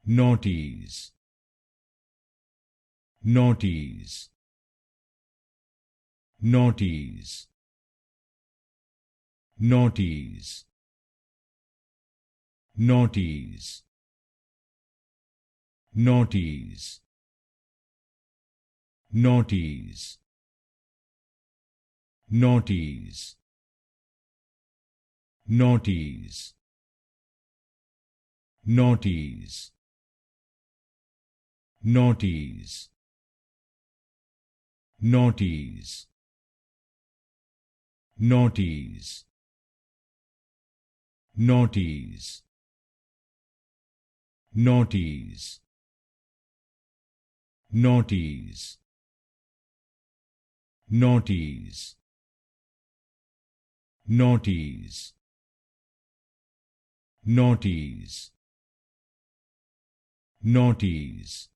Naughties, naughties, naughties, naughties, naughties, naughties, naughties, naughties, naughties, naughties, naughties, naughties, naughties, naughties, naughties, naughties, naughties, naughties, naughties, naughties,